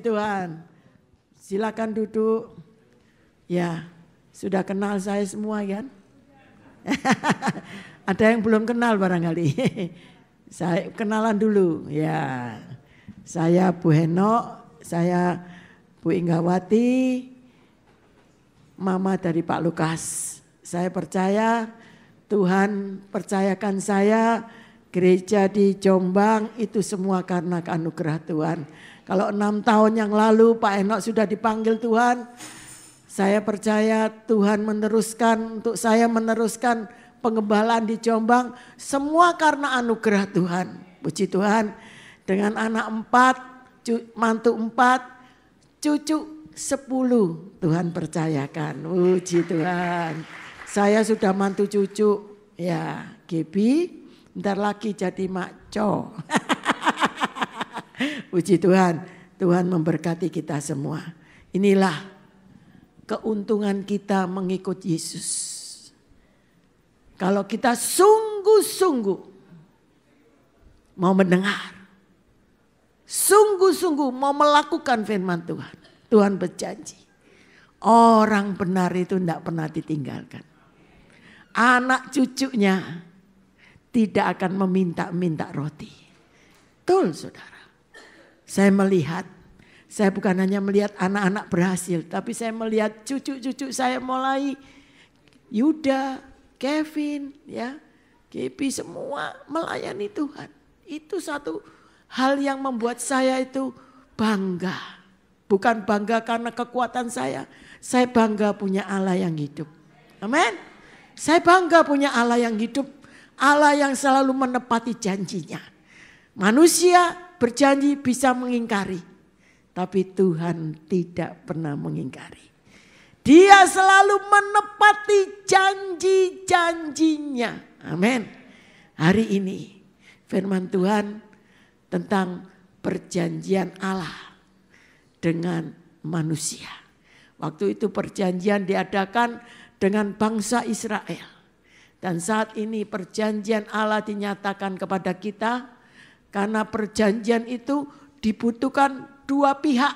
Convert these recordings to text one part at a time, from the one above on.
Tuhan. Silakan duduk. Ya, sudah kenal saya semua kan? Ada yang belum kenal barangkali. Saya kenalan dulu. Ya, saya Bu Henok, saya Bu Inggawati, mama dari Pak Lukas. Saya percaya Tuhan percayakan saya gereja di Jombang itu semua karena anugerah Tuhan. Kalau 6 tahun yang lalu Pak Henok sudah dipanggil Tuhan, saya percaya Tuhan meneruskan untuk saya meneruskan pengembalaan di Jombang semua karena anugerah Tuhan. Puji Tuhan, dengan anak 4, mantu 4, cucu 10 Tuhan percayakan. Puji Tuhan. Saya sudah mantu cucu ya, Gebi, bentar lagi jadi Mak Co. Puji Tuhan, Tuhan memberkati kita semua. Inilah keuntungan kita mengikut Yesus. Kalau kita sungguh-sungguh mau mendengar, sungguh-sungguh mau melakukan firman Tuhan, Tuhan berjanji orang benar itu tidak pernah ditinggalkan. Anak cucunya tidak akan meminta-minta roti. Betul saudara. Saya melihat, saya bukan hanya melihat anak-anak berhasil, tapi saya melihat cucu-cucu saya mulai Yuda, Kevin, ya, Gepi semua melayani Tuhan. Itu satu hal yang membuat saya itu bangga. Bukan bangga karena kekuatan saya bangga punya Allah yang hidup. Amin. Saya bangga punya Allah yang hidup, Allah yang selalu menepati janjinya. Manusia berjanji bisa mengingkari, tapi Tuhan tidak pernah mengingkari. Dia selalu menepati janji-janjinya. Amin. Hari ini firman Tuhan tentang perjanjian Allah dengan manusia. Waktu itu perjanjian diadakan dengan bangsa Israel. Dan saat ini perjanjian Allah dinyatakan kepada kita. Karena perjanjian itu dibutuhkan dua pihak.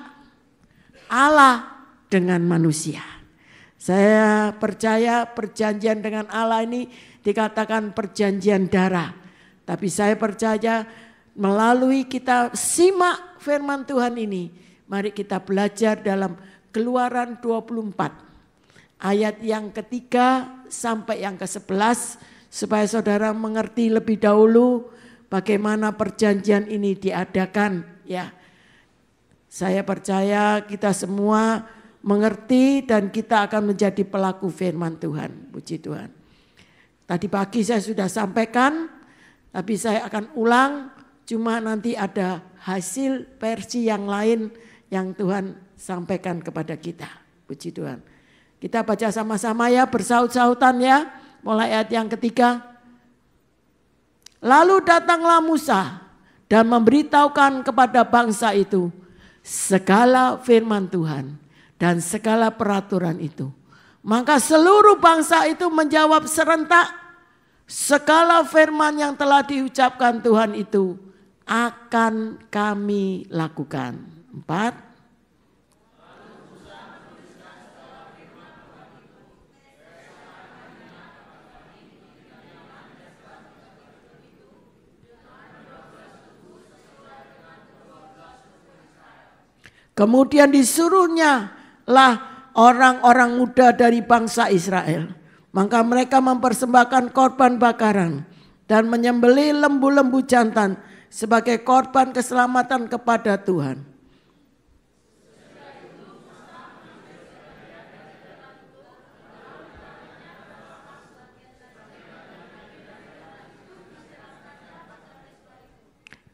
Allah dengan manusia. Saya percaya perjanjian dengan Allah ini dikatakan perjanjian darah. Tapi saya percaya melalui kita simak firman Tuhan ini. Mari kita belajar dalam Keluaran 24. Ayat yang ketiga sampai yang ke-11. Supaya saudara mengerti lebih dahulu bagaimana perjanjian ini diadakan. Ya, saya percaya kita semua mengerti dan kita akan menjadi pelaku firman Tuhan. Puji Tuhan. Tadi pagi saya sudah sampaikan, tapi saya akan ulang. Cuma nanti ada hasil versi yang lain yang Tuhan sampaikan kepada kita. Puji Tuhan. Kita baca sama-sama ya, bersaut-sautan ya. Mulai ayat yang ketiga. Lalu datanglah Musa dan memberitahukan kepada bangsa itu segala firman Tuhan dan segala peraturan itu. Maka seluruh bangsa itu menjawab serentak, segala firman yang telah diucapkan Tuhan itu akan kami lakukan. 4. Kemudian disuruhnya lah orang-orang muda dari bangsa Israel. Maka mereka mempersembahkan korban bakaran dan menyembelih lembu-lembu jantan sebagai korban keselamatan kepada Tuhan.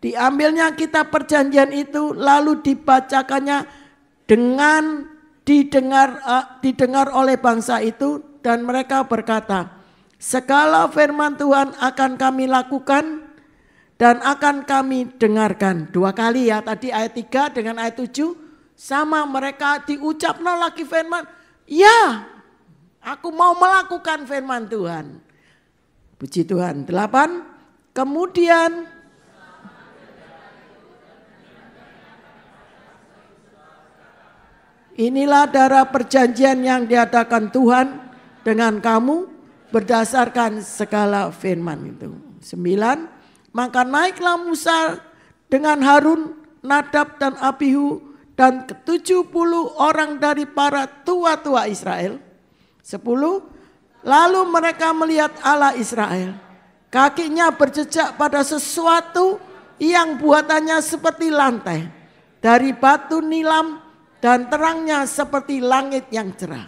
Diambilnya kitab perjanjian itu lalu dibacakannya dengan didengar oleh bangsa itu dan mereka berkata, segala firman Tuhan akan kami lakukan dan akan kami dengarkan. 2 kali ya, tadi ayat 3 dengan ayat 7 sama, mereka diucapkan lagi firman, ya aku mau melakukan firman Tuhan. Puji Tuhan. 8, kemudian inilah darah perjanjian yang diadakan Tuhan dengan kamu berdasarkan segala firman itu. 9, maka naiklah Musa dengan Harun, Nadab dan Abihu dan 70 orang dari para tua-tua Israel. 10, lalu mereka melihat Allah Israel. Kakinya berjejak pada sesuatu yang buatannya seperti lantai dari batu nilam dan terangnya seperti langit yang cerah.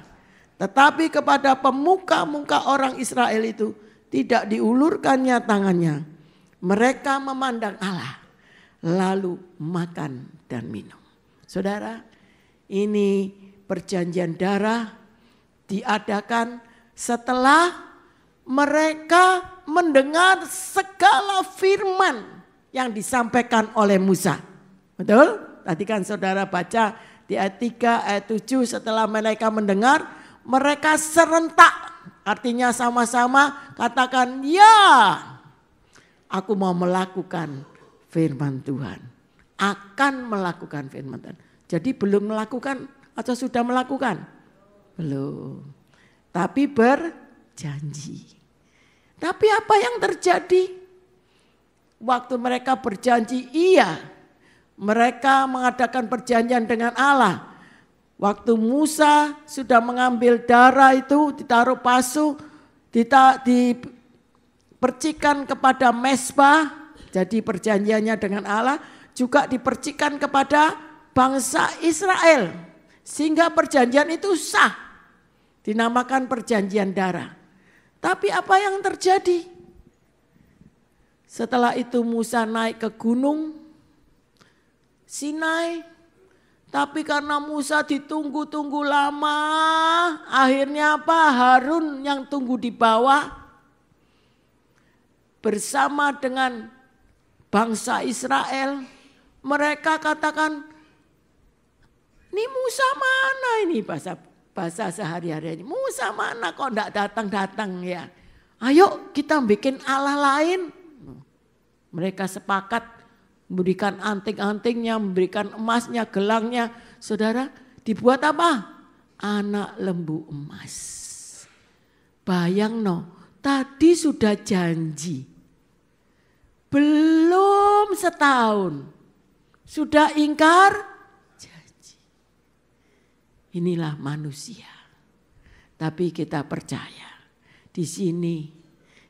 Tetapi kepada pemuka-muka orang Israel itu tidak diulurkannya tangannya. Mereka memandang Allah lalu makan dan minum. Saudara, ini perjanjian darah diadakan setelah mereka mendengar segala firman yang disampaikan oleh Musa. Betul? Tadi kan saudara baca di ayat 3, ayat 7, setelah mereka mendengar, mereka serentak. Artinya sama-sama katakan, ya, aku mau melakukan firman Tuhan. Akan melakukan firman Tuhan. Jadi belum melakukan atau sudah melakukan? Belum. Tapi berjanji. Tapi apa yang terjadi? Waktu mereka berjanji, iya, mereka mengadakan perjanjian dengan Allah. Waktu Musa sudah mengambil darah itu, ditaruh pasu, dipercikan kepada mezbah, jadi perjanjiannya dengan Allah, juga dipercikan kepada bangsa Israel. Sehingga perjanjian itu sah, dinamakan perjanjian darah. Tapi apa yang terjadi? Setelah itu Musa naik ke gunung Sinai. Tapi karena Musa ditunggu-tunggu lama, akhirnya apa? Harun yang tunggu di bawah bersama dengan bangsa Israel. Mereka katakan, ini Musa mana ini, bahasa sehari-hari. Musa mana kok enggak datang-datang ya. Ayo kita bikin Allah lain. Mereka sepakat memberikan anting-antingnya, memberikan emasnya, gelangnya. Saudara, dibuat apa? Anak lembu emas. Bayang no, tadi sudah janji. Belum setahun. Sudah ingkar. Inilah manusia. Tapi kita percaya di sini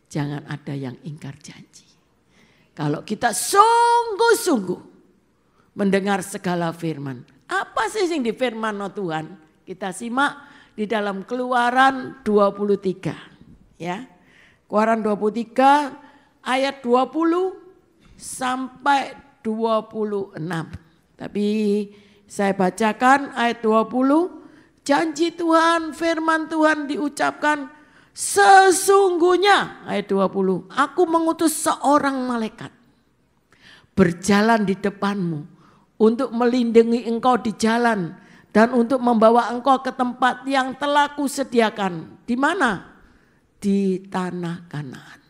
jangan ada yang ingkar janji. Kalau kita sungguh-sungguh mendengar segala firman. Apa sih yang difirman Tuhan? Kita simak di dalam Keluaran 23. Ya. Keluaran 23 ayat 20 sampai 26. Tapi saya bacakan ayat 20. Janji Tuhan, firman Tuhan diucapkan sesungguhnya. Ayat 20. Aku mengutus seorang malaikat berjalan di depanmu untuk melindungi engkau di jalan dan untuk membawa engkau ke tempat yang telah kusediakan. Di mana? Di tanah Kanaan.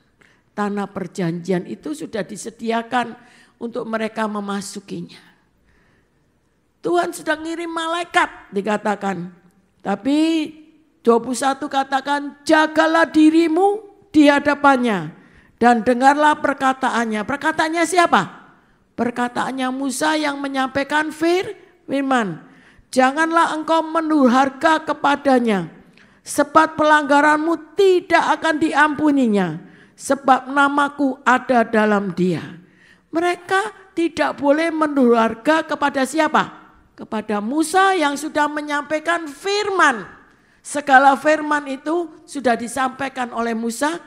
Tanah perjanjian itu sudah disediakan untuk mereka memasukinya. Tuhan sudah ngirim malaikat dikatakan. Tapi 21 katakan, jagalah dirimu di hadapannya dan dengarlah perkataannya. Perkataannya siapa? Perkataannya Musa yang menyampaikan firman. Janganlah engkau mendurhaka kepadanya, sebab pelanggaranmu tidak akan diampuninya, sebab namaku ada dalam dia. Mereka tidak boleh mendurhaka kepada siapa? Kepada Musa yang sudah menyampaikan firman. Segala firman itu sudah disampaikan oleh Musa.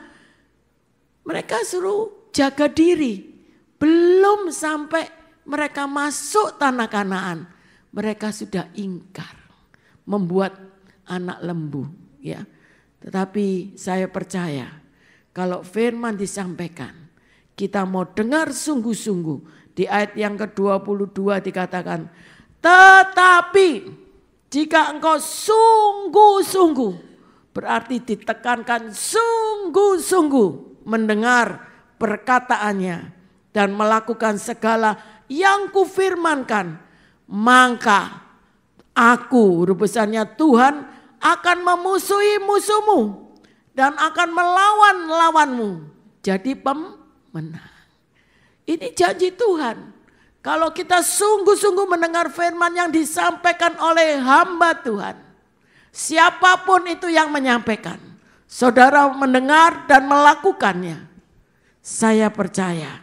Mereka suruh jaga diri. Belum sampai mereka masuk tanah Kanaan. Mereka sudah ingkar. Membuat anak lembu. Ya. Tetapi saya percaya kalau firman disampaikan. Kita mau dengar sungguh-sungguh. Di ayat yang ke-22 dikatakan. Tetapi jika engkau sungguh-sungguh, berarti ditekankan sungguh-sungguh mendengar perkataannya dan melakukan segala yang kufirmankan, maka Aku, huruf besarnya Tuhan, akan memusuhi musuhmu dan akan melawan lawanmu. Jadi pemenang. Ini janji Tuhan. Kalau kita sungguh-sungguh mendengar firman yang disampaikan oleh hamba Tuhan. Siapapun itu yang menyampaikan. Saudara mendengar dan melakukannya. Saya percaya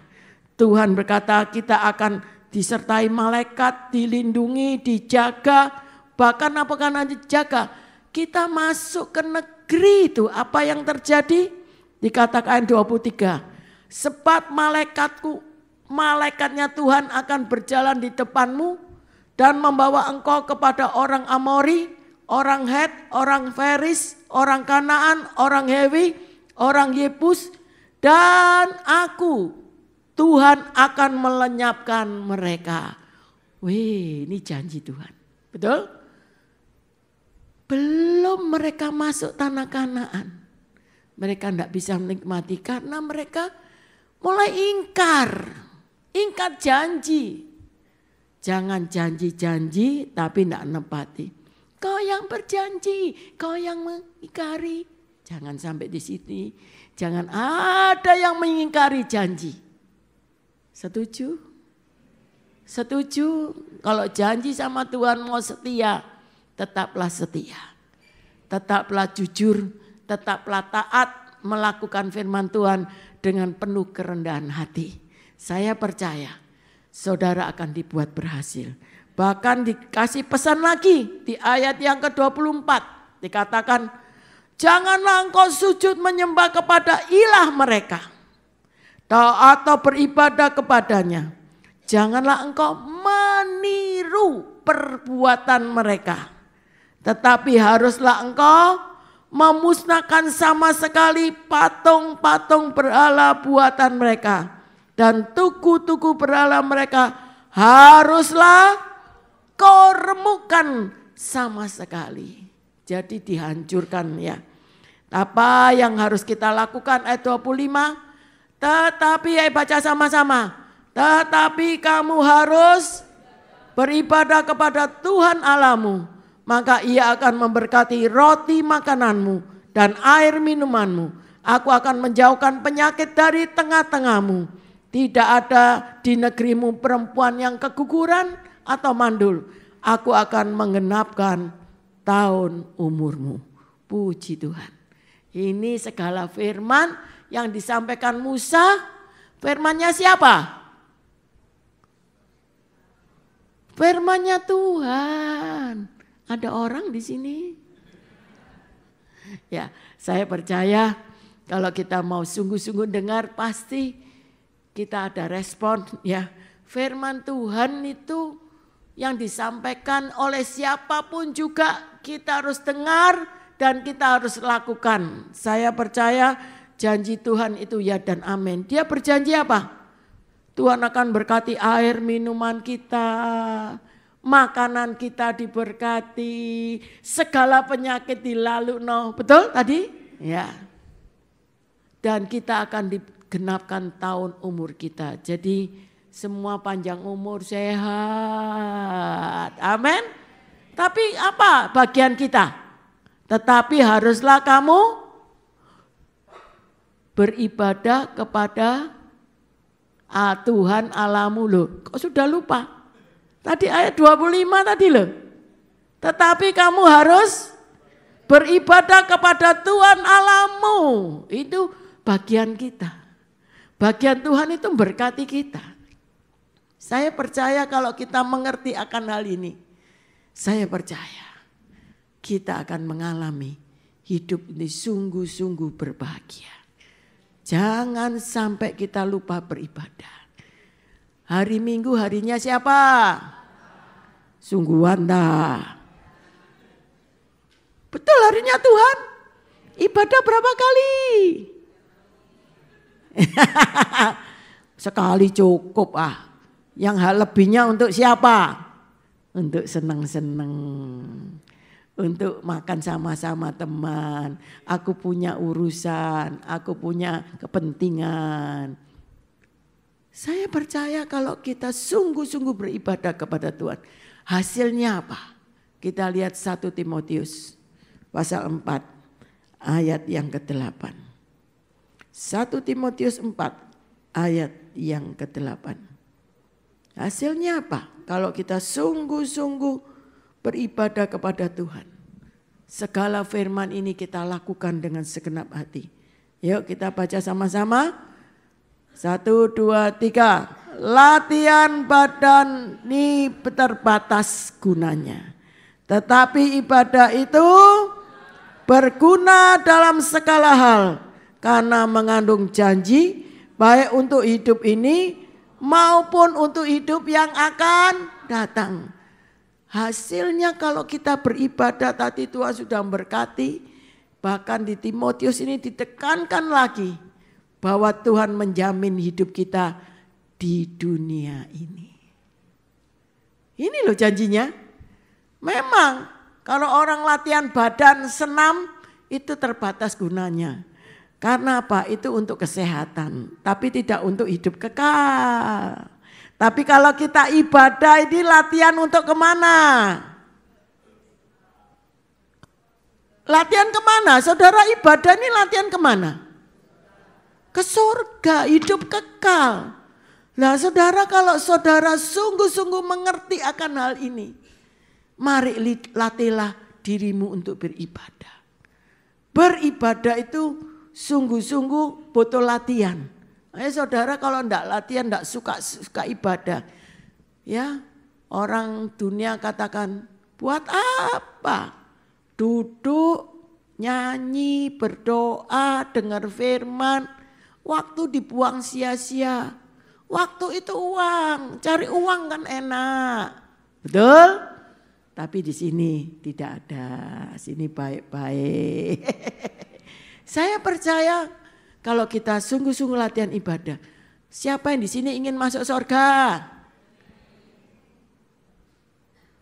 Tuhan berkata kita akan disertai malaikat, dilindungi, dijaga. Bahkan apakah nanti dijaga? Kita masuk ke negeri itu. Apa yang terjadi? Dikatakan 23. Sebab malaikatnya Tuhan akan berjalan di depanmu dan membawa engkau kepada orang Amori, orang Het, orang Feris, orang Kanaan, orang Hewi, orang Yebus, dan aku Tuhan akan melenyapkan mereka. Wih, ini janji Tuhan. Betul? Belum mereka masuk tanah Kanaan. Mereka tidak bisa menikmati karena mereka mulai ingkar. Ingkar janji. Jangan janji-janji tapi tidak nepati. Kau yang berjanji, kau yang mengingkari. Jangan sampai di sini. Jangan ada yang mengingkari janji. Setuju? Setuju? Kalau janji sama Tuhan mau setia, tetaplah setia. Tetaplah jujur, tetaplah taat melakukan firman Tuhan dengan penuh kerendahan hati. Saya percaya saudara akan dibuat berhasil. Bahkan dikasih pesan lagi di ayat yang ke-24. Dikatakan, janganlah engkau sujud menyembah kepada ilah mereka atau beribadah kepadanya. Janganlah engkau meniru perbuatan mereka. Tetapi haruslah engkau memusnahkan sama sekali patung-patung berhala buatan mereka. Dan tugu-tugu berhala mereka haruslah kau remukkan sama sekali. Jadi dihancurkan ya. Apa yang harus kita lakukan ayat 25? Tetapi baca sama-sama. Tetapi kamu harus beribadah kepada Tuhan Allahmu. Maka ia akan memberkati roti makananmu dan air minumanmu. Aku akan menjauhkan penyakit dari tengah-tengahmu. Tidak ada di negerimu perempuan yang keguguran atau mandul. Aku akan menggenapkan tahun umurmu. Puji Tuhan. Ini segala firman yang disampaikan Musa. Firmannya siapa? Firmannya Tuhan. Ada orang di sini? Ya, saya percaya kalau kita mau sungguh-sungguh dengar pasti kita ada respon ya. Firman Tuhan itu yang disampaikan oleh siapapun juga kita harus dengar dan kita harus lakukan. Saya percaya janji Tuhan itu ya dan amin. Dia berjanji apa? Tuhan akan berkati air minuman kita, makanan kita diberkati, segala penyakit dilalui. Betul tadi? Ya. Dan kita akan digenapkan tahun umur kita. Jadi semua panjang umur, sehat. Amin. Tapi apa bagian kita? Tetapi haruslah kamu beribadah kepada Tuhan Allahmu. Loh, kok sudah lupa? Tadi ayat 25 tadi loh. Tetapi kamu harus beribadah kepada Tuhan Allahmu. Itu bagian kita. Bagian Tuhan itu memberkati kita. Saya percaya kalau kita mengerti akan hal ini. Saya percaya kita akan mengalami hidup ini sungguh-sungguh berbahagia. Jangan sampai kita lupa beribadah. Hari Minggu harinya siapa? Sungguh Wanda. Betul harinya Tuhan. Ibadah berapa kali? Sekali cukup Yang hal lebihnya untuk siapa? Untuk senang-senang. Untuk makan sama-sama teman. Aku punya urusan, aku punya kepentingan. Saya percaya kalau kita sungguh-sungguh beribadah kepada Tuhan. Hasilnya apa? Kita lihat 1 Timotius pasal 4 ayat yang ke-8. 1 Timotius 4 ayat yang ke-8. Hasilnya apa? Kalau kita sungguh-sungguh beribadah kepada Tuhan. Segala firman ini kita lakukan dengan segenap hati. Yuk kita baca sama-sama. 1, 2, 3. Latihan badan ini terbatas gunanya. Tetapi ibadah itu berguna dalam segala hal. Karena mengandung janji baik untuk hidup ini maupun untuk hidup yang akan datang. Hasilnya kalau kita beribadah tadi Tuhan sudah memberkati. Bahkan di Timotius ini ditekankan lagi bahwa Tuhan menjamin hidup kita di dunia ini. Ini loh janjinya. Memang kalau orang latihan badan senam itu terbatas gunanya. Karena apa? Itu untuk kesehatan. Tapi tidak untuk hidup kekal. Tapi kalau kita ibadah ini latihan untuk kemana? Latihan kemana? Saudara ibadah ini latihan kemana? Ke surga, hidup kekal. Nah saudara kalau saudara sungguh-sungguh mengerti akan hal ini. Mari latihlah dirimu untuk beribadah. Beribadah itu sungguh-sungguh butuh latihan. Saudara kalau enggak latihan enggak suka ibadah. Ya, orang dunia katakan, buat apa? Duduk, nyanyi, berdoa, dengar firman. Waktu dibuang sia-sia. Waktu itu uang, cari uang kan enak. Betul? Tapi di sini tidak ada, sini baik-baik. Saya percaya kalau kita sungguh-sungguh latihan ibadah. Siapa yang di sini ingin masuk surga?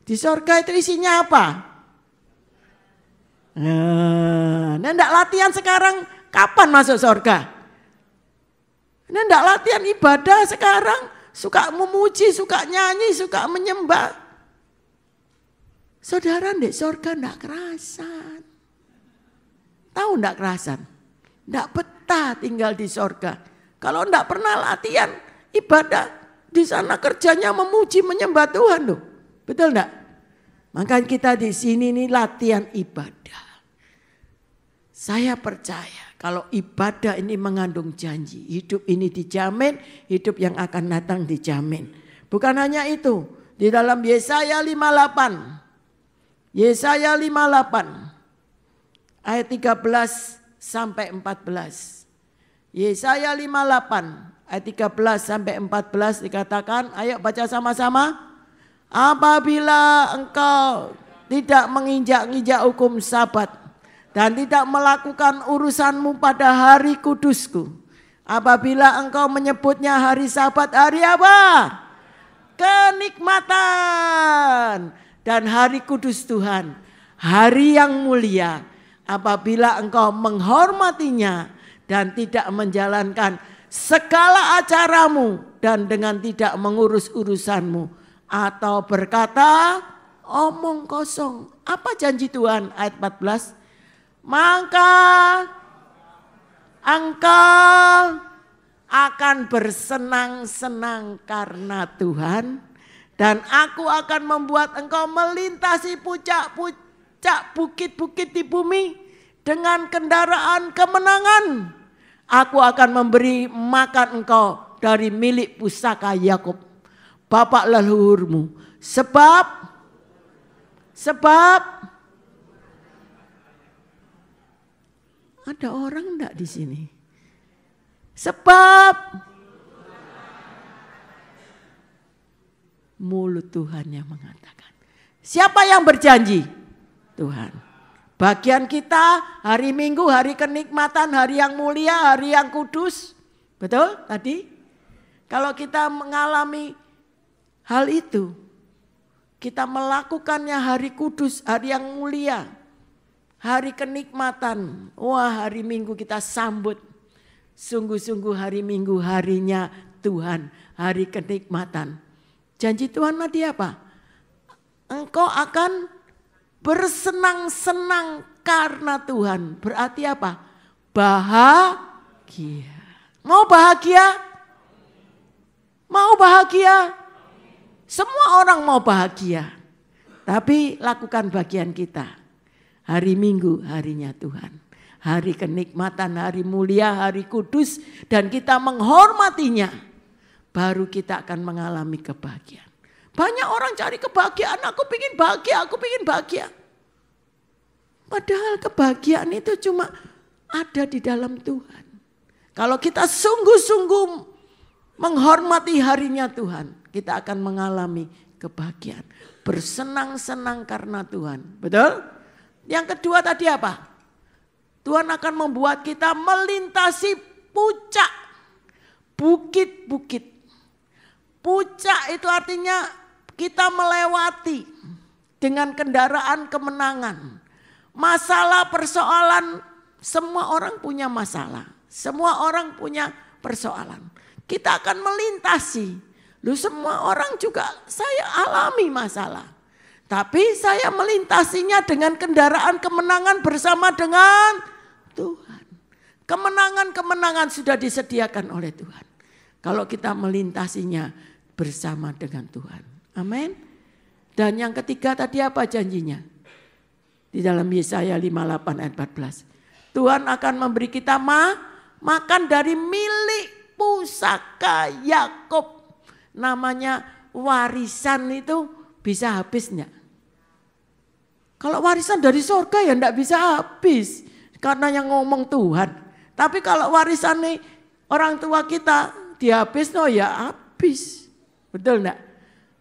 Di surga itu isinya apa? Nah, enggak latihan sekarang, kapan masuk surga? Enggak latihan ibadah sekarang, suka memuji, suka nyanyi, suka menyembah. Saudara di surga enggak kerasan. Tahu enggak kerasan? Enggak betah tinggal di surga. Kalau enggak pernah latihan ibadah, di sana kerjanya memuji menyembah Tuhan loh. Betul enggak? Maka kita di sini nih latihan ibadah. Saya percaya kalau ibadah ini mengandung janji. Hidup ini dijamin, hidup yang akan datang dijamin. Bukan hanya itu, di dalam Yesaya 58. Yesaya 58 ayat 13 sampai 14. Yesaya 58 ayat 13 sampai 14 dikatakan, ayo baca sama-sama. Apabila engkau tidak menginjak-injak hukum Sabat dan tidak melakukan urusanmu pada hari kudusku. Apabila engkau menyebutnya hari Sabat, hari apa? Kenikmatan. Dan hari kudus Tuhan, hari yang mulia. Apabila engkau menghormatinya dan tidak menjalankan segala acaramu dan dengan tidak mengurus urusanmu. Atau berkata omong kosong. Apa janji Tuhan? Ayat 14. Maka engkau akan bersenang-senang karena Tuhan. Dan aku akan membuat engkau melintasi puncak-puncak bukit-bukit di bumi dengan kendaraan kemenangan. Aku akan memberi makan engkau dari milik pusaka Yakub, bapak leluhurmu. Sebab ada orang enggak di sini? Sebab mulut Tuhan yang mengatakan. Siapa yang berjanji? Tuhan. Bagian kita hari Minggu, hari kenikmatan, hari yang mulia, hari yang kudus. Betul tadi? Kalau kita mengalami hal itu, kita melakukannya hari kudus, hari yang mulia, hari kenikmatan. Wah, hari Minggu kita sambut. Sungguh-sungguh hari Minggu harinya Tuhan, hari kenikmatan. Janji Tuhan tadi apa? Engkau akan Bersenang-senang karena Tuhan. Berarti apa? Bahagia. Mau bahagia? Mau bahagia? Semua orang mau bahagia. Tapi lakukan bagian kita. Hari Minggu harinya Tuhan. Hari kenikmatan, hari mulia, hari kudus. Dan kita menghormatinya. Baru kita akan mengalami kebahagiaan. Banyak orang cari kebahagiaan. Aku pengen bahagia, aku pengen bahagia. Padahal kebahagiaan itu cuma ada di dalam Tuhan. Kalau kita sungguh-sungguh menghormati harinya Tuhan, kita akan mengalami kebahagiaan. Bersenang-senang karena Tuhan. Betul? Yang kedua tadi apa? Tuhan akan membuat kita melintasi puncak, bukit-bukit. Puncak itu artinya kita melewati dengan kendaraan kemenangan. Masalah, persoalan, semua orang punya masalah. Semua orang punya persoalan. Kita akan melintasi. Lu semua orang juga saya alami masalah. Tapi saya melintasinya dengan kendaraan kemenangan bersama dengan Tuhan. Kemenangan-kemenangan sudah disediakan oleh Tuhan. Kalau kita melintasinya bersama dengan Tuhan. Amin. Dan yang ketiga tadi apa janjinya? Di dalam Yesaya 58 ayat 14. Tuhan akan memberi kita makan dari milik pusaka Yakub. Namanya warisan itu bisa habis enggak? Kalau warisan dari surga ya enggak bisa habis. Karena yang ngomong Tuhan. Tapi kalau warisan nih orang tua kita dihabis no ya habis. Betul enggak?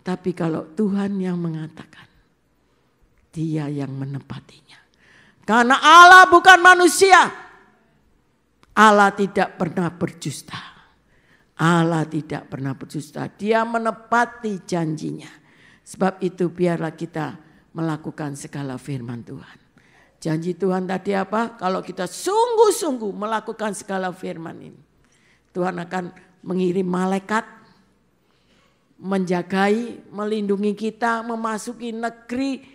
Tapi kalau Tuhan yang mengatakan. Dia yang menepatinya. Karena Allah bukan manusia. Allah tidak pernah berdusta. Allah tidak pernah berdusta. Dia menepati janjinya. Sebab itu biarlah kita melakukan segala firman Tuhan. Janji Tuhan tadi apa? Kalau kita sungguh-sungguh melakukan segala firman ini. Tuhan akan mengirim malaikat. Menjagai, melindungi kita, memasuki negeri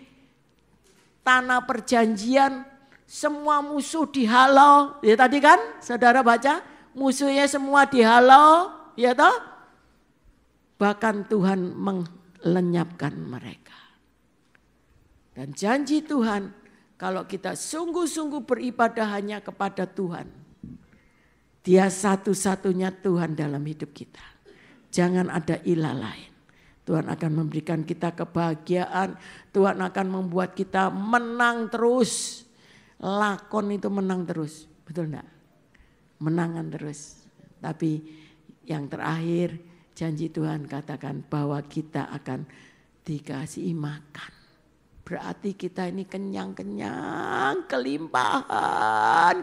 tanah perjanjian. Semua musuh dihalau. Ya tadi kan saudara baca. Musuhnya semua dihalau. Ya toh? Bahkan Tuhan melenyapkan mereka. Dan janji Tuhan. Kalau kita sungguh-sungguh beribadah hanya kepada Tuhan. Dia satu-satunya Tuhan dalam hidup kita. Jangan ada ilah lain. Tuhan akan memberikan kita kebahagiaan. Tuhan akan membuat kita menang terus. Lakon itu menang terus. Betul enggak? Menangan terus. Tapi yang terakhir janji Tuhan katakan bahwa kita akan dikasihi makan. Berarti kita ini kenyang-kenyang, kelimpahan.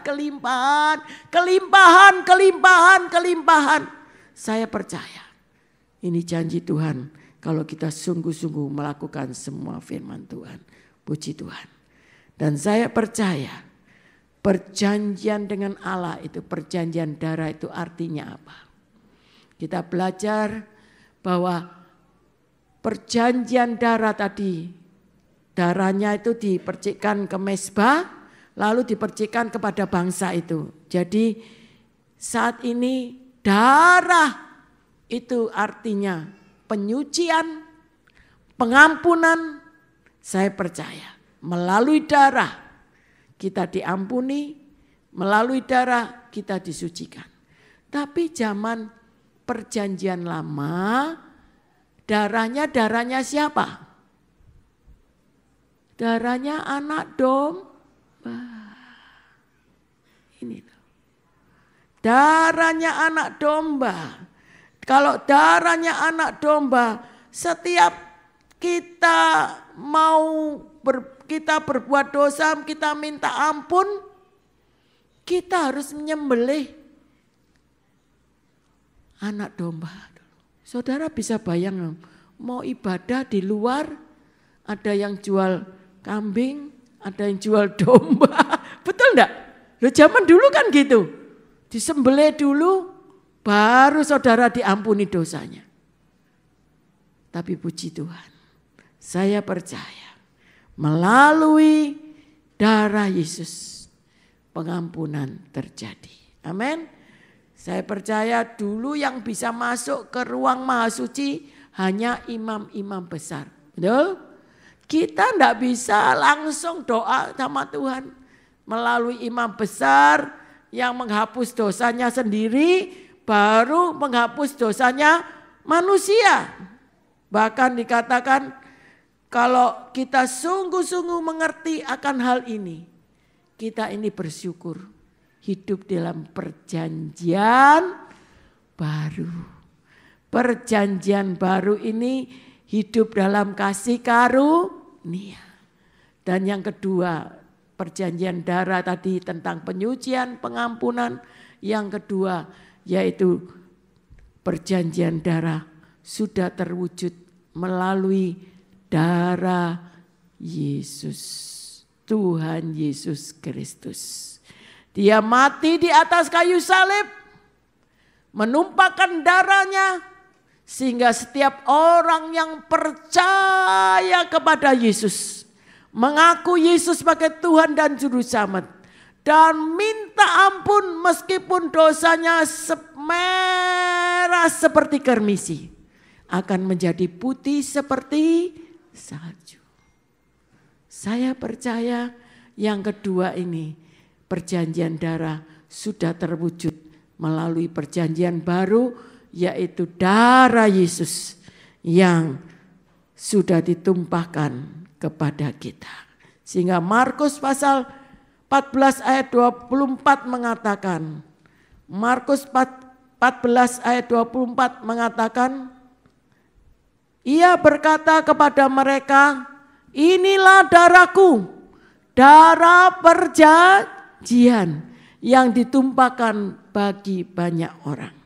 Saya percaya ini janji Tuhan kalau kita sungguh-sungguh melakukan semua firman Tuhan. Puji Tuhan. Dan saya percaya perjanjian dengan Allah itu, perjanjian darah itu artinya apa? Kita belajar bahwa perjanjian darah tadi, darahnya itu dipercikkan ke mezbah, lalu dipercikkan kepada bangsa itu. Jadi saat ini darah itu artinya penyucian, pengampunan. Saya percaya melalui darah kita diampuni, melalui darah kita disucikan. Tapi zaman perjanjian lama, darahnya siapa? Darahnya anak domba. Ini loh. Darahnya anak domba. Kalau darahnya anak domba, setiap kita kita berbuat dosa, kita minta ampun, kita harus menyembelih anak domba. Saudara bisa bayang, mau ibadah di luar, ada yang jual kambing, ada yang jual domba. Betul enggak? Loh, zaman dulu kan gitu. Disembelih dulu, baru saudara diampuni dosanya. Tapi puji Tuhan, saya percaya Melalui darah Yesus pengampunan terjadi. Amin. Saya percaya dulu yang bisa masuk ke ruang maha suci hanya imam-imam besar. Betul? Kita tidak bisa langsung doa sama Tuhan melalui imam besar yang menghapus dosanya sendiri, baru menghapus dosanya manusia. Bahkan dikatakan kalau kita sungguh-sungguh mengerti akan hal ini, kita ini bersyukur hidup dalam perjanjian baru. Perjanjian baru ini hidup dalam kasih karunia. Dan yang kedua, perjanjian darah tadi tentang penyucian, pengampunan. Yang kedua yaitu perjanjian darah sudah terwujud melalui darah Yesus. Tuhan Yesus Kristus. Dia mati di atas kayu salib, menumpahkan darahnya, sehingga setiap orang yang percaya kepada Yesus, mengaku Yesus sebagai Tuhan dan Juru Selamat, dan minta ampun meskipun dosanya merah seperti kermisi, akan menjadi putih seperti salju. Saya percaya yang kedua ini, perjanjian darah sudah terwujud melalui perjanjian baru, yaitu darah Yesus yang sudah ditumpahkan kepada kita. Sehingga Markus pasal 14 ayat 24 mengatakan, Markus 14 ayat 24 mengatakan, ia berkata kepada mereka, inilah darahku, darah perjanjian yang ditumpahkan bagi banyak orang.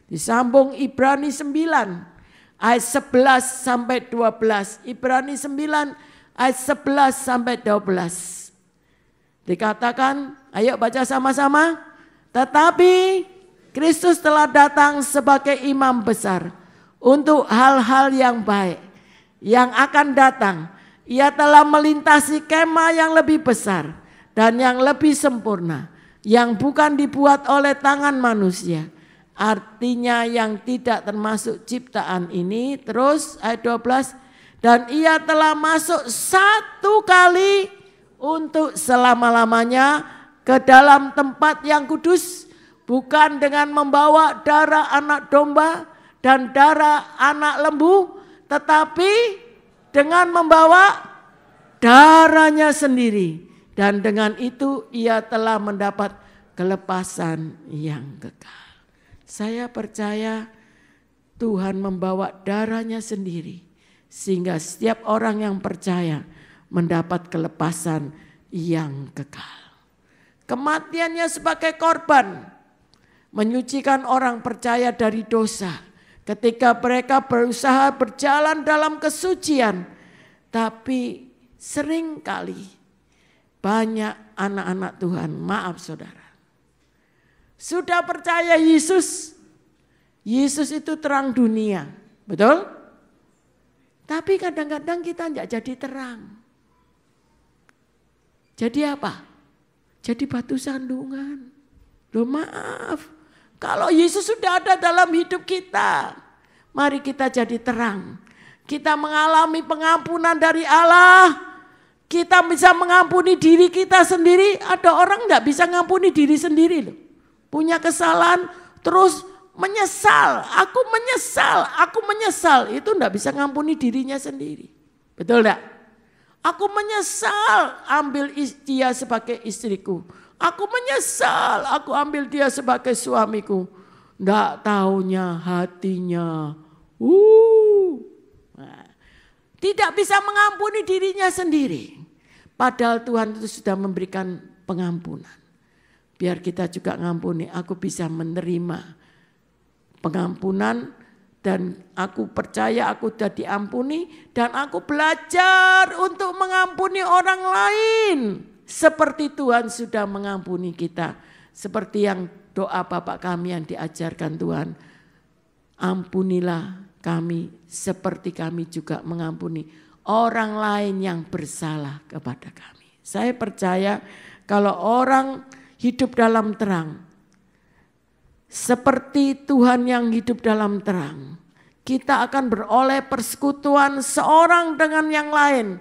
Disambung Ibrani 9 ayat 11 sampai 12. Ibrani 9 ayat 11 sampai 12. Dikatakan, ayo baca sama-sama. Tetapi Kristus telah datang sebagai imam besar untuk hal-hal yang baik yang akan datang. Ia telah melintasi kemah yang lebih besar dan yang lebih sempurna, yang bukan dibuat oleh tangan manusia. Artinya yang tidak termasuk ciptaan ini. Terus ayat 12. Dan ia telah masuk satu kali untuk selama-lamanya ke dalam tempat yang kudus. Bukan dengan membawa darah anak domba dan darah anak lembu, tetapi dengan membawa darahnya sendiri. Dan dengan itu ia telah mendapat kelepasan yang kekal. Saya percaya Tuhan membawa darahnya sendiri, sehingga setiap orang yang percaya mendapat kelepasan yang kekal. Kematiannya sebagai korban menyucikan orang percaya dari dosa. Ketika mereka berusaha berjalan dalam kesucian, tapi seringkali banyak anak-anak Tuhan, maaf saudara, sudah percaya Yesus. Yesus itu terang dunia, betul? Tapi kadang-kadang kita tidak jadi terang. Jadi apa? Jadi batu sandungan. Loh maaf, kalau Yesus sudah ada dalam hidup kita, mari kita jadi terang. Kita mengalami pengampunan dari Allah. Kita bisa mengampuni diri kita sendiri. Ada orang tidak bisa mengampuni diri sendiri loh. Punya kesalahan terus menyesal. Aku menyesal. Itu tidak bisa mengampuni dirinya sendiri. Betul tidak? Aku menyesal ambil dia sebagai istriku. Aku menyesal aku ambil dia sebagai suamiku. Tidak taunya hatinya. Tidak bisa mengampuni dirinya sendiri. Padahal Tuhan itu sudah memberikan pengampunan. Biar kita juga mengampuni. Aku bisa menerima pengampunan. Dan aku percaya aku sudah diampuni. Dan aku belajar untuk mengampuni orang lain. Seperti Tuhan sudah mengampuni kita. Seperti yang doa Bapak kami yang diajarkan Tuhan. Ampunilah kami seperti kami juga mengampuni orang lain yang bersalah kepada kami. Saya percaya kalau orang hidup dalam terang, seperti Tuhan yang hidup dalam terang, kita akan beroleh persekutuan seorang dengan yang lain.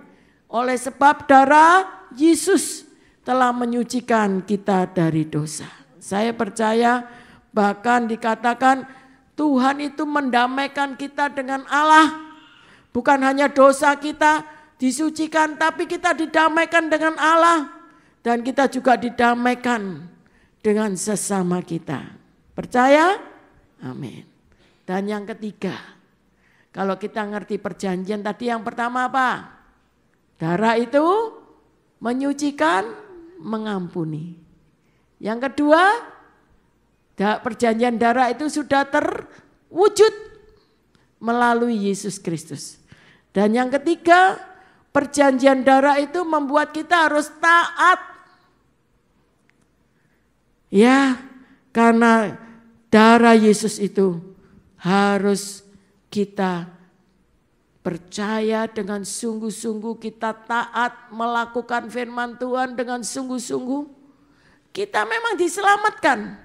Oleh sebab darah Yesus telah menyucikan kita dari dosa. Saya percaya bahkan dikatakan Tuhan itu mendamaikan kita dengan Allah. Bukan hanya dosa kita disucikan, tapi kita didamaikan dengan Allah. Dan kita juga didamaikan dengan sesama kita. Percaya? Amin. Dan yang ketiga, kalau kita ngerti perjanjian tadi yang pertama apa? Darah itu menyucikan, mengampuni. Yang kedua, perjanjian darah itu sudah terwujud melalui Yesus Kristus. Dan yang ketiga, perjanjian darah itu membuat kita harus taat. Ya, karena darah Yesus itu harus kita percaya dengan sungguh-sungguh, kita taat melakukan firman Tuhan dengan sungguh-sungguh. Kita memang diselamatkan,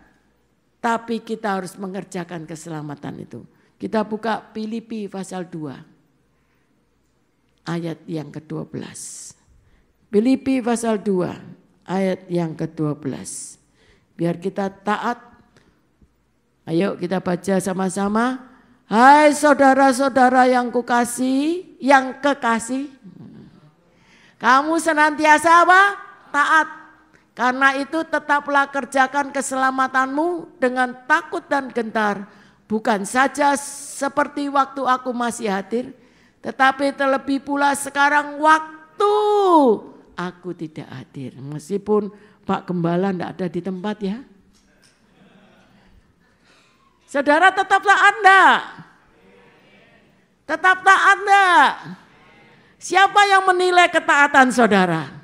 tapi kita harus mengerjakan keselamatan itu. Kita buka Filipi pasal 2 ayat yang ke-12. Filipi pasal 2 ayat yang ke-12. Biar kita taat. Ayo kita baca sama-sama. Hai saudara-saudara yang kukasihi, yang kekasih. Kamu senantiasa apa? Taat. Karena itu tetaplah kerjakan keselamatanmu dengan takut dan gentar. Bukan saja seperti waktu aku masih hadir, tetapi terlebih pula sekarang waktu aku tidak hadir. Meskipun Pak Gembala tidak ada di tempat ya. Saudara tetap taat enggak? Tetap taat enggak? Siapa yang menilai ketaatan saudara?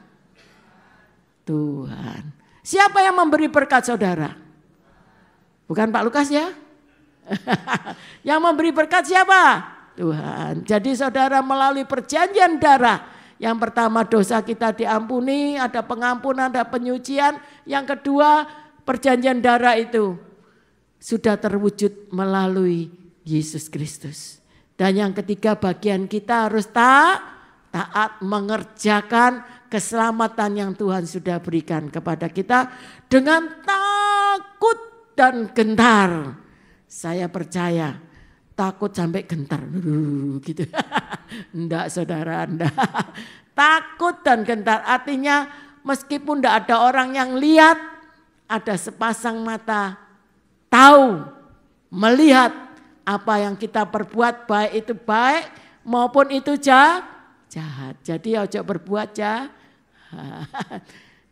Tuhan. Siapa yang memberi berkat saudara? Bukan Pak Lukas ya? Yang memberi berkat siapa? Tuhan. Jadi saudara melalui perjanjian darah, yang pertama dosa kita diampuni, ada pengampunan, ada penyucian. Yang kedua perjanjian darah itu sudah terwujud melalui Yesus Kristus. Dan yang ketiga bagian kita harus taat mengerjakan keselamatan yang Tuhan sudah berikan kepada kita dengan takut dan gentar. Saya percaya takut sampai gentar gitu. Enggak saudara, enggak. Takut dan gentar artinya meskipun enggak ada orang yang lihat, ada sepasang mata tahu, melihat apa yang kita perbuat, baik itu baik maupun itu jahat. Jadi ojo berbuat jahat.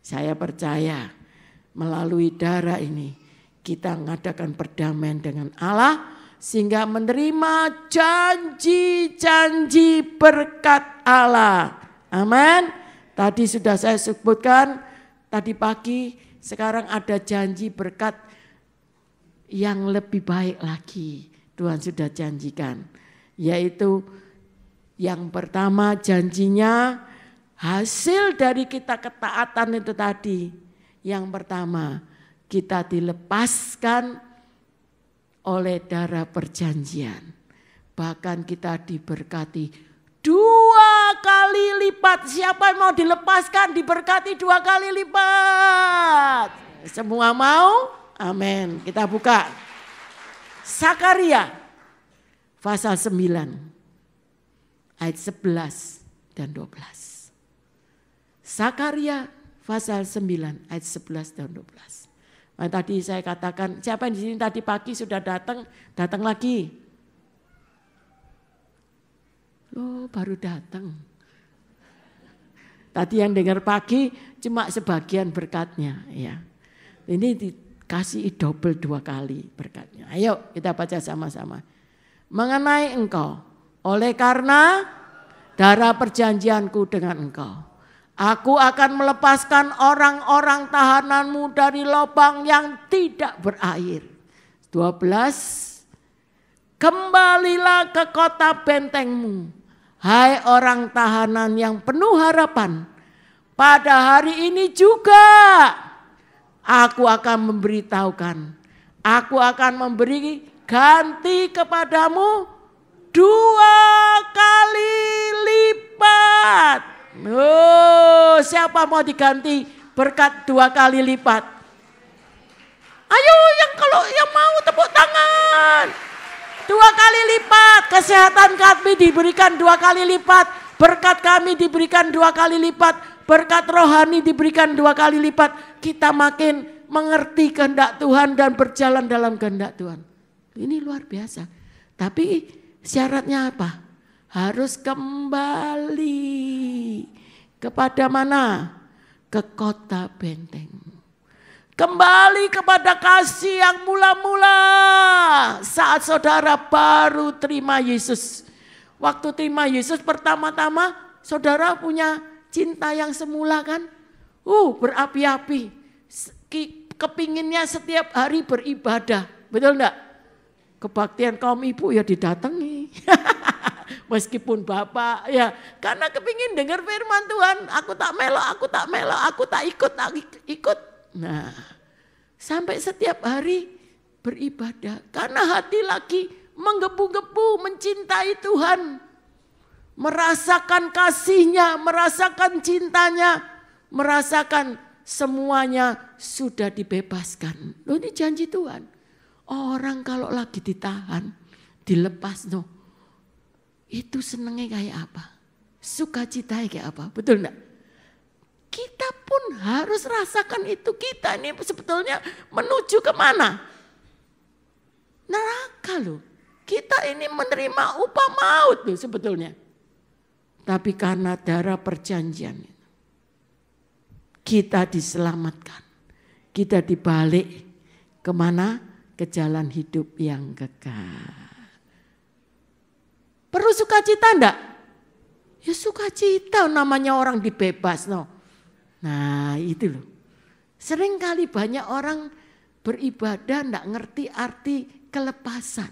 Saya percaya melalui darah ini kita mengadakan perdamaian dengan Allah sehingga menerima janji-janji berkat Allah. Amin. Tadi sudah saya sebutkan tadi pagi, sekarang ada janji berkat yang lebih baik lagi. Tuhan sudah janjikan, yaitu yang pertama janjinya hasil dari kita ketaatan itu tadi. Yang pertama kita dilepaskan oleh darah perjanjian. Bahkan kita diberkati 2 kali lipat. Siapa yang mau dilepaskan diberkati 2 kali lipat? Semua mau? Amin. Kita buka Sakaria pasal 9 ayat 11 dan 12. Sakaria pasal 9 ayat 11 dan 12. Nah, tadi saya katakan siapa yang di sini tadi pagi sudah datang lagi. Loh, baru datang. Tadi yang dengar pagi cuma sebagian berkatnya ya. Ini dikasih double 2 kali berkatnya. Ayo kita baca sama-sama. Mengenai engkau, oleh karena darah perjanjianku dengan engkau, aku akan melepaskan orang-orang tahananmu dari lubang yang tidak berair. 12. Kembalilah ke kota bentengmu. Hai orang tahanan yang penuh harapan, pada hari ini juga aku akan memberitahukan, aku akan memberi ganti kepadamu 2 kali lipat. Oh, siapa mau diganti berkat 2 kali lipat? Ayo kalau yang mau tepuk tangan. 2 kali lipat, kesehatan kami diberikan 2 kali lipat, berkat kami diberikan 2 kali lipat, berkat rohani diberikan 2 kali lipat. Kita makin mengerti kehendak Tuhan dan berjalan dalam kehendak Tuhan. Ini luar biasa. Tapi syaratnya apa? Harus kembali kepada mana? Ke kota benteng. Kembali kepada kasih yang mula-mula saat saudara baru terima Yesus. Waktu terima Yesus pertama-tama saudara punya cinta yang semula kan? Berapi-api. Kepinginnya setiap hari beribadah. Betul enggak? Kebaktian kaum ibu ya didatangi. Meskipun bapak ya. Karena kepingin dengar firman Tuhan. Aku tak melok, aku tak ikut. Nah, sampai setiap hari beribadah. Karena hati lagi menggebu-gebu mencintai Tuhan. Merasakan kasihnya, merasakan cintanya. Merasakan semuanya sudah dibebaskan. Loh, ini janji Tuhan. Orang kalau lagi ditahan, dilepas itu senengnya kayak apa? Sukacitanya kayak apa? Betul enggak? Kita pun harus rasakan itu. Kita ini sebetulnya menuju kemana? Neraka loh. Kita ini menerima upah maut loh sebetulnya. Tapi karena darah perjanjian kita diselamatkan. Kita dibalik kemana? Ke jalan hidup yang kekal. Perlu sukacita enggak? Ya sukacita namanya orang dibebas Nah itu loh. Sering kali banyak orang beribadah enggak ngerti arti kelepasan.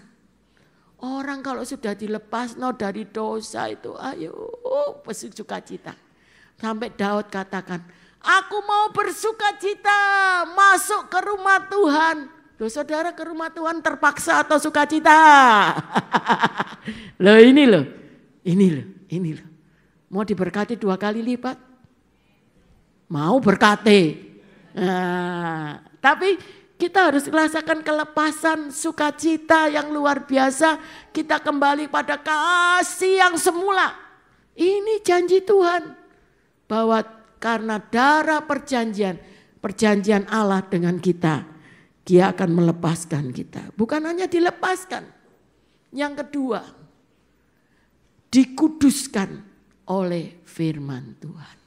Orang kalau sudah dilepas dari dosa itu ayo bersukacita. Sampai Daud katakan, aku mau bersukacita masuk ke rumah Tuhan. Loh saudara ke rumah Tuhan terpaksa atau sukacita? Loh ini loh. Mau diberkati 2 kali lipat? Mau berkati. Nah, tapi kita harus merasakan kelepasan sukacita yang luar biasa. Kita kembali pada kasih yang semula. Ini janji Tuhan. Bahwa karena darah perjanjian Allah dengan kita. Dia akan melepaskan kita. Bukan hanya dilepaskan. Yang kedua, dikuduskan oleh firman Tuhan.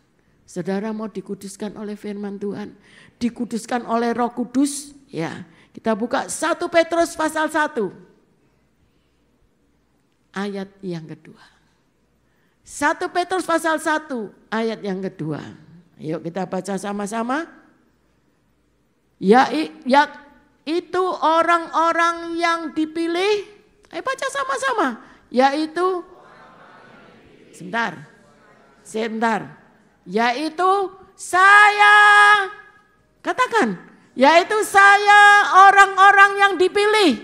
Saudara mau dikuduskan oleh firman Tuhan? Dikuduskan oleh Roh Kudus? Ya, kita buka 1 Petrus pasal 1. Ayat yang kedua. 1 Petrus pasal 1 ayat yang kedua. Yuk kita baca sama-sama. Ya itu orang-orang yang dipilih, ayo baca sama-sama, yaitu, sebentar, yaitu saya, katakan, yaitu saya orang-orang yang dipilih,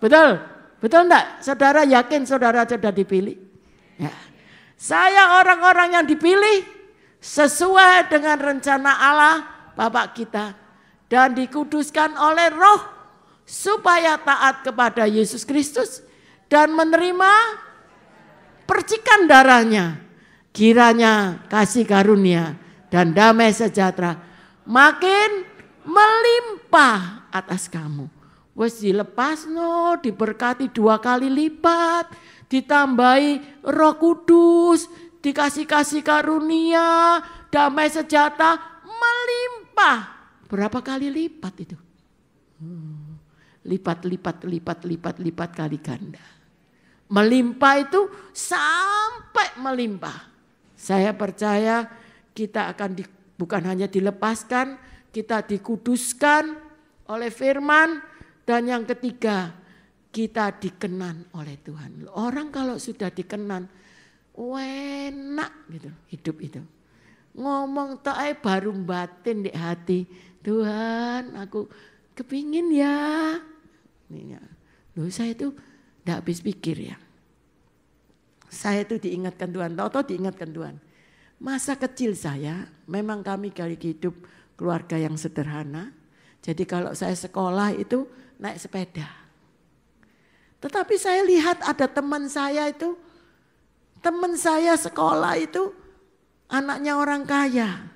betul enggak? Saudara yakin saudara sudah dipilih? Ya. Saya orang-orang yang dipilih sesuai dengan rencana Allah Bapa kita. Dan dikuduskan oleh Roh supaya taat kepada Yesus Kristus dan menerima percikan darahnya. Kiranya kasih karunia dan damai sejahtera makin melimpah atas kamu. Wes dilepas diberkati 2 kali lipat, ditambahi Roh Kudus, dikasih karunia, damai sejahtera melimpah. Berapa kali lipat itu? Lipat kali ganda. Melimpah itu sampai melimpah. Saya percaya kita akan bukan hanya dilepaskan, kita dikuduskan oleh firman. Dan yang ketiga, kita dikenan oleh Tuhan. Orang kalau sudah dikenan, enak gitu hidup itu. Ngomong tok ae baru batin di hati. Tuhan, aku kepingin ya. Loh, saya itu enggak habis pikir ya. Saya itu diingatkan Tuhan, tahu-tahu diingatkan Tuhan. Masa kecil saya, memang kami hidup keluarga yang sederhana. Jadi kalau saya sekolah itu naik sepeda. Tetapi saya lihat ada teman saya sekolah itu anaknya orang kaya.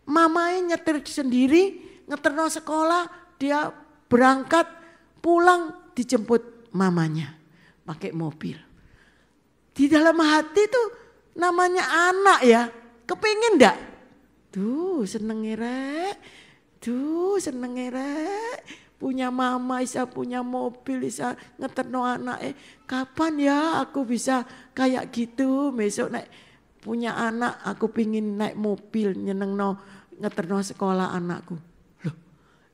Mamanya nyetir sendiri, ngeterno sekolah, dia berangkat, pulang dijemput mamanya pakai mobil. Di dalam hati itu namanya anak ya, kepingin enggak? Seneng rek, punya mama, bisa punya mobil, bisa ngeterno anak. Kapan ya aku bisa kayak gitu, besok naik punya anak, aku pingin naik mobil, ngeterno sekolah anakku. Loh,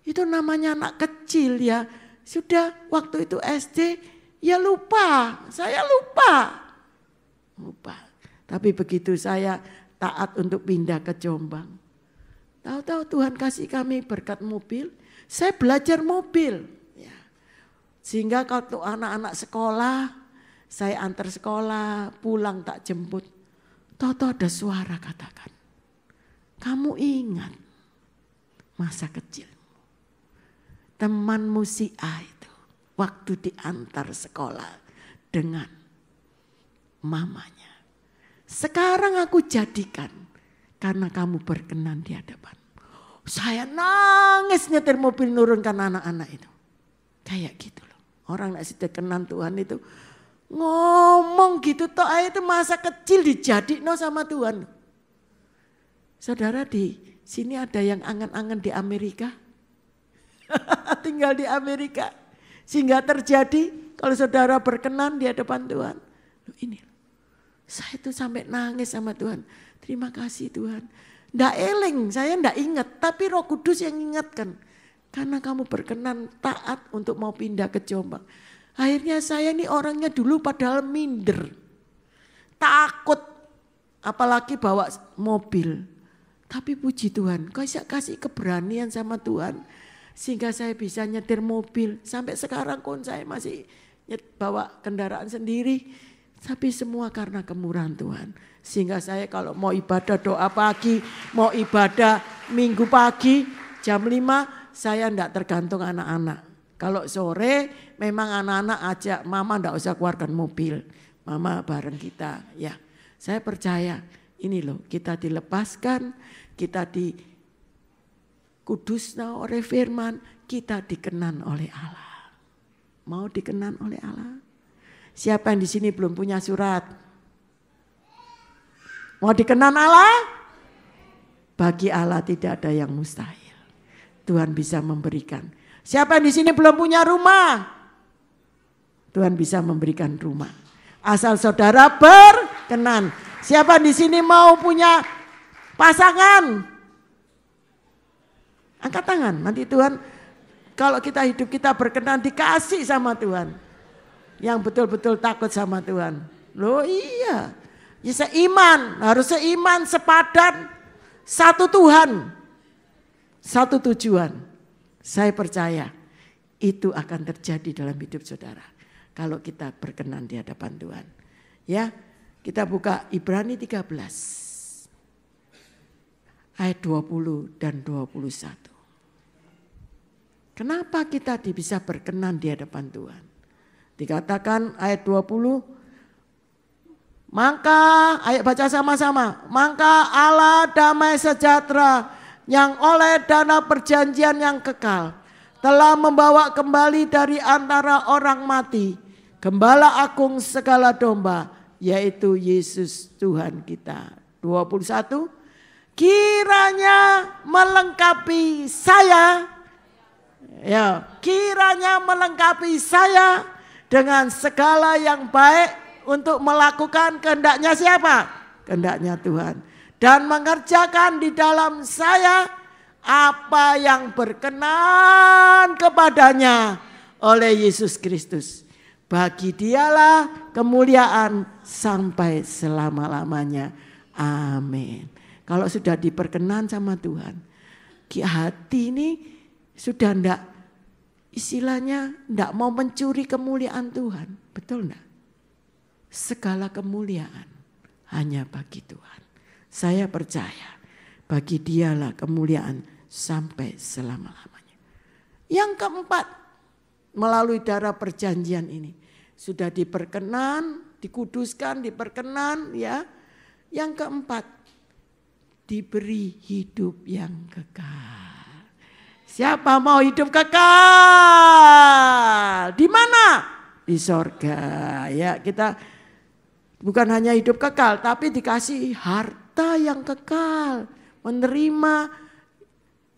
itu namanya anak kecil ya. Sudah waktu itu SD, ya lupa, saya lupa. Tapi begitu saya taat untuk pindah ke Jombang, tahu-tahu Tuhan kasih kami berkat mobil, saya belajar mobil. Ya. Sehingga kalau anak-anak sekolah, saya antar sekolah, pulang tak jemput. Tahu-tahu ada suara katakan, kamu ingat masa kecilmu, temanmu si A itu waktu diantar sekolah dengan mamanya. Sekarang aku jadikan karena kamu berkenan di hadapan. Saya nangis nyetir mobil nurunkan anak-anak itu. Kayak gitu loh. Orang yang sudah kenal Tuhan itu ngomong gitu toh itu masa kecil dijadikan sama Tuhan. Saudara, di sini ada yang angan-angan di Amerika. Tinggal di Amerika. Sehingga terjadi kalau saudara berkenan di hadapan Tuhan. Loh, ini saya tuh sampai nangis sama Tuhan. Terima kasih Tuhan. Nggak eling, saya nggak ingat. Tapi Roh Kudus yang ingatkan. Karena kamu berkenan taat untuk mau pindah ke Jombang. Akhirnya saya ini orangnya dulu padahal minder. Takut. Apalagi bawa mobil. Tapi puji Tuhan, kasih keberanian sama Tuhan. Sehingga saya bisa nyetir mobil. Sampai sekarang pun saya masih bawa kendaraan sendiri. Tapi semua karena kemurahan Tuhan. Sehingga saya kalau mau ibadah doa pagi, mau ibadah minggu pagi jam 5, saya enggak tergantung anak-anak. Kalau sore memang anak-anak ajak mama enggak usah keluarkan mobil. Mama bareng kita ya. Saya percaya ini loh kita dilepaskan, kita dikuduskan oleh firman, kita dikenan oleh Allah. Mau dikenan oleh Allah? Siapa yang di sini belum punya surat? Mau dikenan Allah? Bagi Allah tidak ada yang mustahil. Tuhan bisa memberikan. Siapa yang di sini belum punya rumah? Tuhan bisa memberikan rumah. Asal saudara berkenan. Siapa yang di sini mau punya pasangan? Angkat tangan. Nanti Tuhan, kalau kita hidup kita berkenan dikasih sama Tuhan. Yang betul-betul takut sama Tuhan. Loh iya. Ya seiman, harus seiman, sepadan, satu Tuhan, satu tujuan. Saya percaya itu akan terjadi dalam hidup saudara. Kalau kita berkenan di hadapan Tuhan. Ya, kita buka Ibrani 13. Ayat 20 dan 21. Kenapa kita bisa berkenan di hadapan Tuhan? Dikatakan ayat 20. Maka, ayo baca sama-sama. Maka Allah damai sejahtera yang oleh dana perjanjian yang kekal telah membawa kembali dari antara orang mati Gembala agung segala domba, yaitu Yesus Tuhan kita. 21. Kiranya melengkapi saya, ya, kiranya melengkapi saya dengan segala yang baik untuk melakukan kehendaknya siapa? Kehendaknya Tuhan. Dan mengerjakan di dalam saya apa yang berkenan kepadanya oleh Yesus Kristus. Bagi Dialah kemuliaan sampai selama-lamanya. Amin. Kalau sudah diperkenan sama Tuhan, hati ini sudah enggak mau mencuri kemuliaan Tuhan. Betul enggak? Segala kemuliaan hanya bagi Tuhan. Saya percaya bagi Dialah kemuliaan sampai selama-lamanya. Yang keempat, melalui darah perjanjian ini sudah diperkenan, dikuduskan, diperkenan ya. Yang keempat, diberi hidup yang kekal. Siapa mau hidup kekal? Di mana? Di sorga. Ya, kita bukan hanya hidup kekal, tapi dikasih harta yang kekal, menerima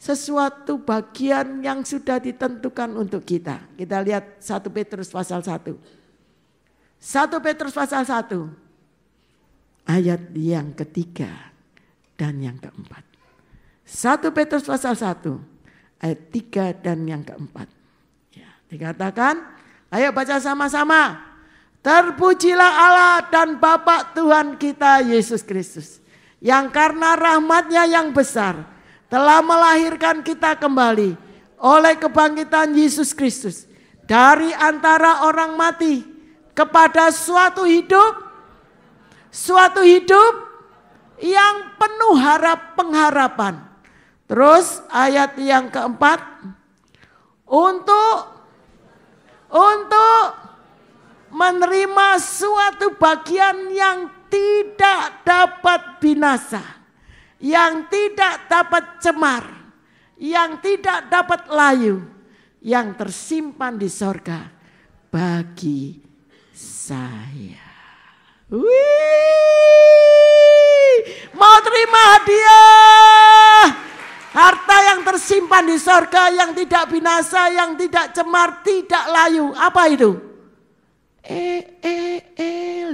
sesuatu bagian yang sudah ditentukan untuk kita. Kita lihat 1 Petrus pasal 1. 1 Petrus pasal 1 ayat yang ketiga dan yang keempat. 1 Petrus pasal 1 ayat 3 dan yang keempat. Ya, dikatakan, ayo baca sama-sama. Terpujilah Allah dan Bapa Tuhan kita Yesus Kristus, yang karena rahmat-Nya yang besar telah melahirkan kita kembali oleh kebangkitan Yesus Kristus dari antara orang mati kepada suatu hidup yang penuh pengharapan. Terus ayat yang keempat, untuk menerima suatu bagian yang tidak dapat binasa, yang tidak dapat cemar, yang tidak dapat layu, yang tersimpan di sorga bagi saya. Wih, mau terima hadiah harta yang tersimpan di sorga, yang tidak binasa, yang tidak cemar, tidak layu. Apa itu?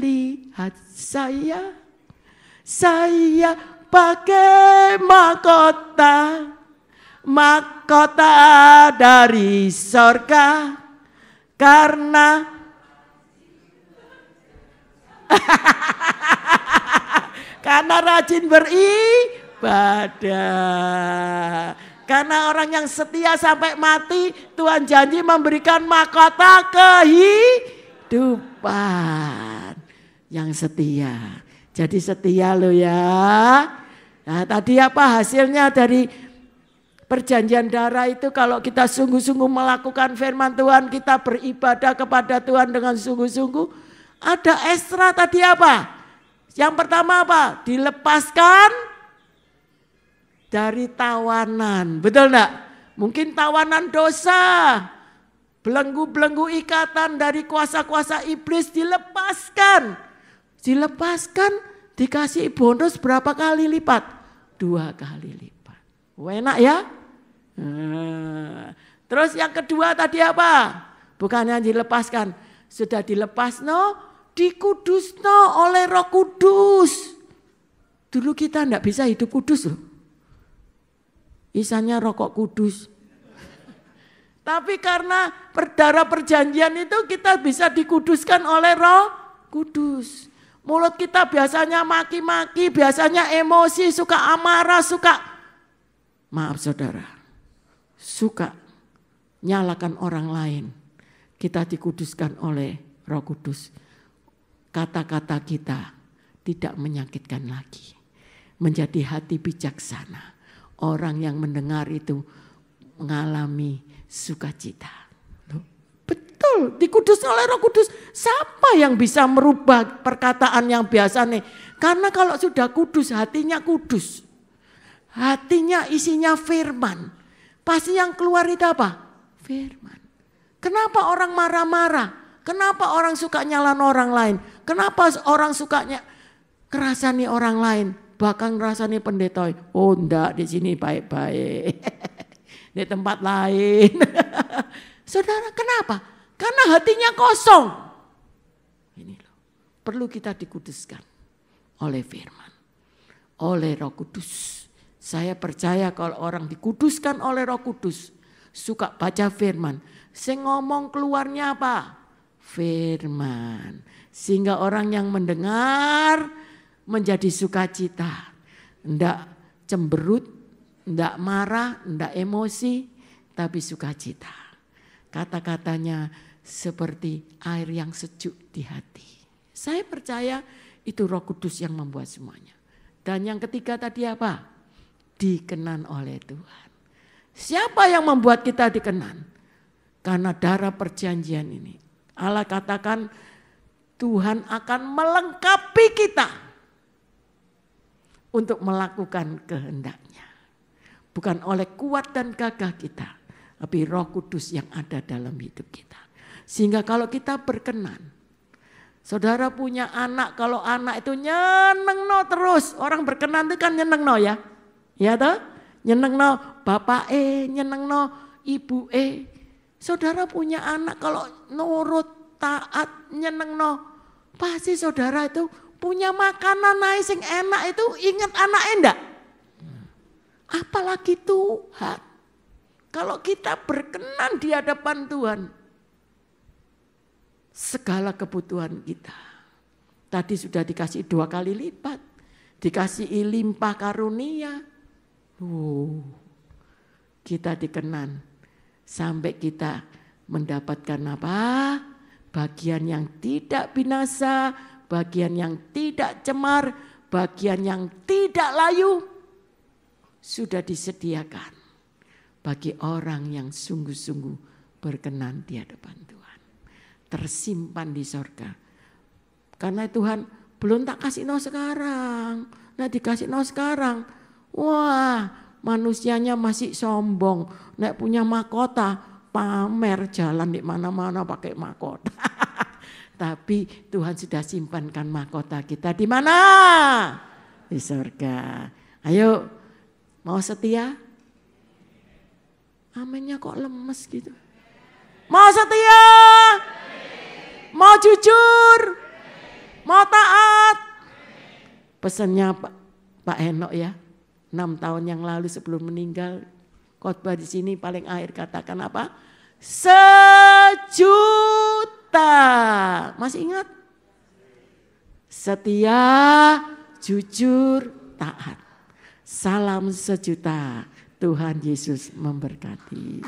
Lihat saya pakai mahkota dari sorga, karena rajin beribadah. Karena orang yang setia sampai mati, Tuhan janji memberikan mahkota kehidupan. Yang setia. Jadi setia lo ya. Nah, tadi apa hasilnya dari perjanjian darah itu? Kalau kita sungguh-sungguh melakukan firman Tuhan, kita beribadah kepada Tuhan dengan sungguh-sungguh, ada ekstra tadi apa? Yang pertama apa? Dilepaskan dari tawanan. Betul enggak? Mungkin tawanan dosa, belenggu-belenggu ikatan dari kuasa-kuasa iblis dilepaskan. Dikasih bonus berapa kali lipat? 2 kali lipat. Enak ya? Terus yang kedua tadi apa? Bukannya dilepaskan, sudah dilepas dikudusno oleh Roh Kudus. Dulu kita enggak bisa hidup kudus loh. Isanya rokok kudus. Tapi karena darah perjanjian itu kita bisa dikuduskan oleh Roh Kudus. Mulut kita biasanya maki-maki, biasanya emosi, suka amarah, maaf saudara, suka nyalakan orang lain. Kita dikuduskan oleh Roh Kudus. Kata-kata kita tidak menyakitkan lagi. Menjadi hati bijaksana. Orang yang mendengar itu mengalami sukacita. Betul, dikudus oleh Roh Kudus. Siapa yang bisa merubah perkataan yang biasa nih? Karena kalau sudah kudus, hatinya kudus. Hatinya isinya firman. Pasti yang keluar itu apa? Firman. Kenapa orang marah-marah? Kenapa orang suka nyalan orang lain? Kenapa orang sukanya kerasani orang lain? Bahkan ngerasani pendeta. Oh enggak, di sini baik-baik. Di tempat lain. Saudara, kenapa? Karena hatinya kosong. Ini loh, perlu kita dikuduskan oleh firman, oleh Roh Kudus. Saya percaya kalau orang dikuduskan oleh Roh Kudus, suka baca firman, sing ngomong keluarnya apa? firman. Sehingga orang yang mendengar menjadi sukacita. Tidak cemberut, tidak marah, tidak emosi, tapi sukacita. Kata-katanya seperti air yang sejuk di hati. Saya percaya itu Roh Kudus yang membuat semuanya. Dan yang ketiga tadi apa? Dikenan oleh Tuhan. Siapa yang membuat kita dikenan? Karena darah perjanjian ini. Allah katakan Tuhan akan melengkapi kita untuk melakukan kehendaknya. Bukan oleh kuat dan gagah kita, tapi Roh Kudus yang ada dalam hidup kita. Sehingga kalau kita berkenan, saudara punya anak, kalau anak itu nyenengno terus, orang berkenan itu kan nyenengno ya. Ya toh? Nyenengno bapak nyenengno ibu Saudara punya anak kalau nurut, taat, nyenengno, pasti saudara itu punya makanan naik sing enak itu ingat anak enggak? Apalagi Tuhan. Kalau kita berkenan di hadapan Tuhan, segala kebutuhan kita. Tadi sudah dikasih 2 kali lipat, dikasih limpah karunia. Kita dikenan sampai kita mendapatkan apa? Bagian yang tidak binasa, bagian yang tidak cemar, bagian yang tidak layu sudah disediakan bagi orang yang sungguh-sungguh berkenan di hadapan Tuhan. Tersimpan di sorga. Karena Tuhan belum tak kasih no sekarang. Nah dikasih no sekarang. Wah manusianya masih sombong. Nek punya mahkota pamer jalan di mana-mana pakai mahkota. Tapi Tuhan sudah simpankan mahkota kita di mana? Di sorga. Ayo mau setia? Aminnya kok lemes gitu. Mau setia? Mau jujur? Mau taat? Pesannya Pak Henok ya. 6 tahun yang lalu sebelum meninggal, khotbah di sini paling akhir katakan apa? Sejuta. Masih ingat? Setia, jujur, taat. Salam sejuta. Tuhan Yesus memberkati.